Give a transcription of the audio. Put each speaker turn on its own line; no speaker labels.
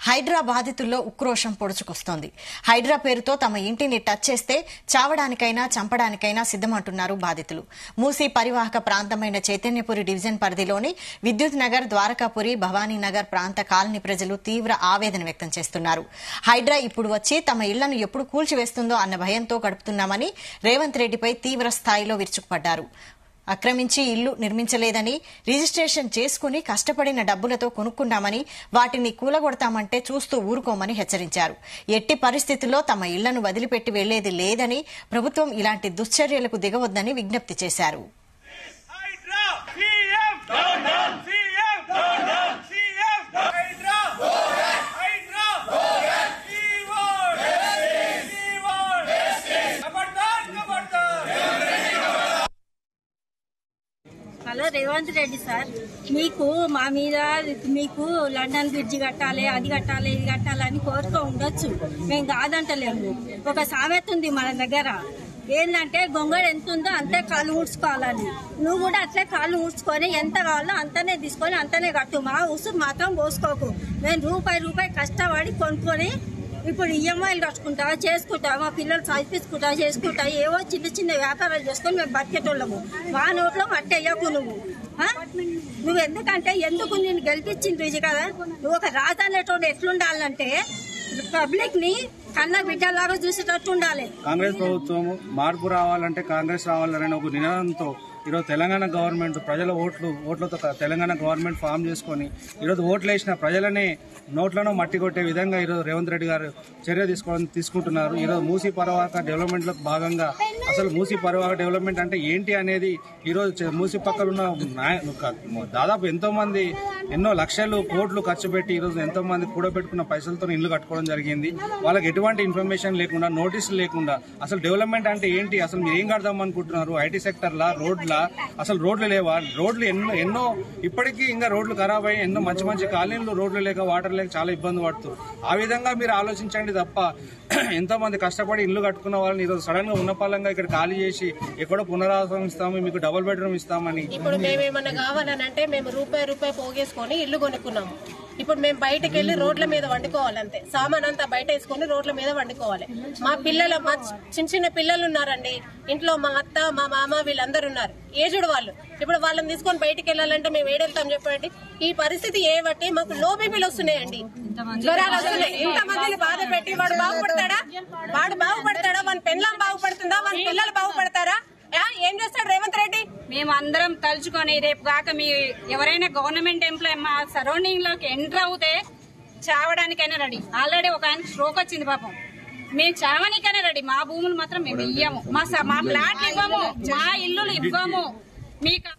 హైడ్రా బాధితుల్లో ఉక్రోషం పొడుచుకొస్తోంది. హైడ్రా పేరుతో తమ ఇంటిని టచ్ చేస్తే చావడానికైనా చంపడానికైనా సిద్దమంటున్నారు బాధితులు. మూసీ పరివాహక ప్రాంతమైన చైతన్యపురి డివిజన్ పరిధిలోని విద్యుత్ నగర్, ద్వారకాపురి, భవానీనగర్ ప్రాంత కాలనీ ప్రజలు తీవ్ర ఆవేదన వ్యక్తం చేస్తున్నారు. హైడ్రా ఇప్పుడు వచ్చి తమ ఇళ్లను ఎప్పుడు కూల్చివేస్తుందో అన్న భయంతో గడుపుతున్నామని రేవంత్ రెడ్డిపై తీవ్ర స్థాయిలో విరుచుకుపడ్డారు. ఆక్రమించి ఇల్లు నిర్మించలేదని, రిజిస్ట్రేషన్ చేసుకుని కష్టపడిన డబ్బులతో కొనుక్కున్నామని, వాటిని కూలగొడతామంటే చూస్తూ ఊరుకోమని హెచ్చరించారు. ఎట్టి పరిస్థితుల్లో తమ ఇళ్లను వదిలిపెట్టి వెళ్లేది లేదని, ప్రభుత్వం ఇలాంటి దుశ్చర్యలకు దిగవద్దని విజ్ఞప్తి చేశారు.
హలో రేవంత్ రెడ్డి సార్, మీకు మా మీద మీకు లండన్ బ్రిడ్జి కట్టాలి, అది కట్టాలి, ఇది కట్టాలని కోరిక ఉండొచ్చు, మేము కాదంటలేము. ఒక సామెత ఉంది మన దగ్గర, ఏంటంటే గొంగళి ఎంత ఉందో అంతే కాళ్ళు ఊడ్చుకోవాలని. నువ్వు కూడా అట్లే కాళ్ళు ఊడ్చుకొని ఎంత కావాలో అంతనే తీసుకొని అంతనే కట్టు. మా ఉసురు మాత్రం పోసుకోకు. మేము రూపాయి కష్టపడి కొనుక్కొని ఇప్పుడు ఈఎంఐలు కట్టుకుంటా, చేసుకుంటా, మా పిల్లలు చదివించుకుంటా, చేసుకుంటా, ఏవో చిన్న వ్యాపారాలు చేసుకొని మేము బతికేటోళ్ళము. మా నోట్లో మట్టి అయ్యకు నువ్వు ఎందుకు నేను గెలిపించింది కదా. నువ్వు ఒక రాజు అనేటోడు ఎట్లుండాలంటే పబ్లిక్ ని కన్న బిడ్డలాగా చూసేటట్టు ఉండాలి.
కాంగ్రెస్ ప్రభుత్వం మార్పు రావాలంటే కాంగ్రెస్ రావాలనే ఒక నినాదంతో ఈరోజు తెలంగాణ గవర్నమెంట్ ప్రజల ఓట్లతో తెలంగాణ గవర్నమెంట్ ఫామ్ చేసుకుని ఈరోజు ఓట్లు వేసిన ప్రజలనే నోట్లను మట్టి కొట్టే విధంగా ఈరోజు రేవంత్ రెడ్డి గారు చర్య తీసుకుంటున్నారు. ఈరోజు మూసీ పరివాహక డెవలప్మెంట్ లో భాగంగా అసలు మూసీ పరివాహక డెవలప్మెంట్ అంటే ఏంటి అనేది ఈరోజు మూసీ పక్కన ఉన్న దాదాపు ఎంతో మంది ఎన్నో లక్షలు కోట్లు ఖర్చు పెట్టి ఈరోజు ఎంతో మంది కూడబెట్టుకున్న పైసలతో ఇల్లు కట్టుకోవడం జరిగింది. వాళ్ళకి ఎటువంటి ఇన్ఫర్మేషన్ లేకుండా, నోటీసులు లేకుండా అసలు డెవలప్మెంట్ అంటే ఏంటి, అసలు మీరు ఏం కడదాం అనుకుంటున్నారు, ఐటీ సెక్టర్లా, రోడ్ల అసలు రోడ్లు లేవా, రోడ్లు ఎన్నో ఇప్పటికీ ఇంకా రోడ్లు ఖరాబ్ అయ్యి ఎన్నో మంచి కాలనీలు రోడ్లు లేక వాటర్ లేక చాలా ఇబ్బంది పడుతుంది. ఆ విధంగా మీరు ఆలోచించండి తప్ప ఎంతో మంది కష్టపడి ఇల్లు కట్టుకున్న వాళ్ళని ఈరోజు సడన్ గా ఉన్నపాలంగా ఇక్కడ ఖాళీ చేసి ఎక్కడో పునరావాసం ఇస్తాము, మీకు డబుల్ బెడ్రూమ్ ఇస్తామని.
ఇప్పుడు మేమేమన్నా కావాలనంటే మేము రూపాయి పోగేసుకొని ఇల్లు కొనుక్కున్నాము. ఇప్పుడు మేము బయటకు వెళ్లి రోడ్ల మీద వండుకోవాలంతే, సామాన్ అంతా బయట వేసుకుని రోడ్ల మీద వండుకోవాలి. మా చిన్న పిల్లలు ఉన్నారండి ఇంట్లో, మా అత్త, మా మామ వీళ్ళందరూ ఉన్నారు, ఏజుడు వాళ్ళు. ఇప్పుడు వాళ్ళని తీసుకొని బయటకు వెళ్ళాలంటే మేము ఏడెళ్తాం చెప్పండి. ఈ పరిస్థితి ఏ బట్టి మాకు లో బీపీలు వస్తున్నాయండి, జ్వరాలు వస్తున్నాయి. ఇంతమందిని బాధ పెట్టి వాడు బాగుపడతాడా, వాని పెళ్ళాం బాగుపడుతుందా, వాని పిల్లలు బాగుపడతారా? ఏం చేస్తాడు రేవంత్ రెడ్డి?
మేము అందరం తలుచుకొని రేపు కాక మీ ఎవరైనా గవర్నమెంట్ ఎంప్లాయ్ మా సరౌండింగ్ లోకి ఎంటర్ అవుతే చావడానికైనా రెడీ. ఆల్రెడీ ఒక ఆయనకి స్ట్రోక్ వచ్చింది పాపం. మేము చావడానికైనా రెడీ. మా భూములు మాత్రం మేము ఇయ్యము, మా ప్లాట్లు ఇవ్వము, మా ఇల్లులు ఇవ్వము. మీకు